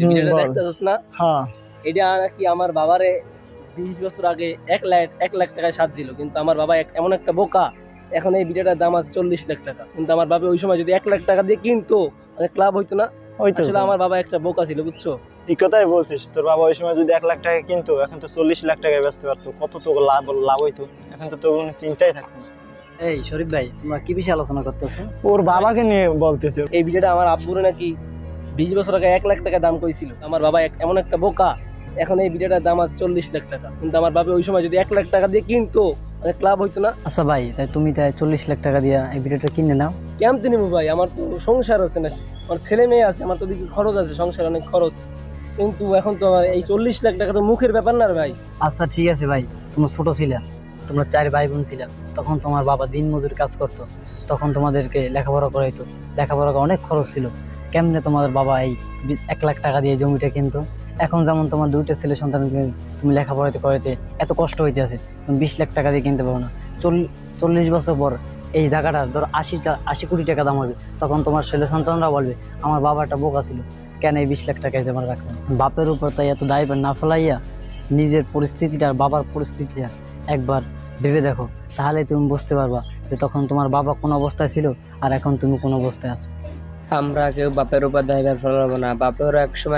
ভিডিওটা বল। দেখতেছস না? হ্যাঁ এটা নাকি আমার বাবারে 20 বছর আগে 1 লাখ টাকায় সাজছিল, কিন্তু আমার বাবা এমন একটা বোকা, এখন এই ভিডিওটার দাম আছে 40 লাখ টাকা। কিন্তু আমার বাবা ওই সময় যদি 1 লাখ টাকা দিয়ে কিনতো, অনেক লাভ হইতো না? ওই তো আসলে আমার বাবা একটা বোকা ছিল, বুঝছো? ঠিক কথাই বলছিস। তোর বাবা ওই সময় যদি 1 লাখ টাকা কিনতো, এখন তো 40 লাখ টাকায় বেচতে পারতো। কত তো লাভ হইতো, এখন তো তোর কোনো চিন্তাই থাকতো না। এই শরীফ ভাই, তোমরা কি বিষয়ে আলোচনা করতেছো? ওর বাবাকে নিয়ে বলতেছে। এই ভিডিওটা আমার আব্বুরে নাকি 20 বছর আগে 1 লাখ টাকা দাম কইছিল। আমার বাবা এমন একটা বোকা, এখন এই ভিডিওটার দাম আছে 40 লাখ টাকা। কিন্তু আমার বাবা ওই সময় যদি 1 লাখ টাকা দিয়ে কিনতো, অনেক লাভ হইতো না? আচ্ছা ভাই, তাই তুমি 40 লাখ টাকা দিয়ে এই ভিডিওটা কিনে নাও। কেমন নিবো ভাই? আমার তো সংসার আছে নাকি, আমার ছেলে মেয়ে আছে, আমার তো দিকে খরচ আছে, সংসার অনেক খরচ। কিন্তু এখন তো আমার এই 40 লাখ টাকা তো মুখের ব্যাপার না রে ভাই। আচ্ছা ঠিক আছে ভাই, তোমরা ছোট ছিলা, তোমরা 4 ভাই বোন ছিলা, তখন তোমার বাবা দিন মজুর কাজ করতো, তখন তোমাদেরকে লেখাপড়া করাইতো, লেখাপড়া অনেক খরচ ছিল। কেমনে তোমাদের বাবা এই 1 লাখ টাকা দিয়ে জমিটা কিনতো? এখন যেমন তোমার 2টা ছেলে সন্তানকে তুমি লেখাপড়াতে করাইতে এত কষ্ট হইতে আছে, তুমি 20 লাখ টাকা দিয়ে কিনতে পারো না। 40 বছর পর এই জায়গাটা ধরো 80 কোটি টাকা দাম হবে, তখন তোমার ছেলে সন্তানরা বলবে আমার বাবা একটা বোকা ছিল, কেন এই 20 লাখ টাকায় জমা রাখলেন? বাপের উপর তাই এত দায়ভার না ফেলাইয়া নিজের পরিস্থিতিটা, বাবার পরিস্থিতিটা একবার ভেবে দেখো, তাহলে তুমি বুঝতে পারবা যে তখন তোমার বাবা কোন অবস্থায় ছিল আর এখন তুমি কোন অবস্থায় আছো। আমরা কেউ বাপের উপর দায়ভার ফেলাবো না। বাপেরও একসময়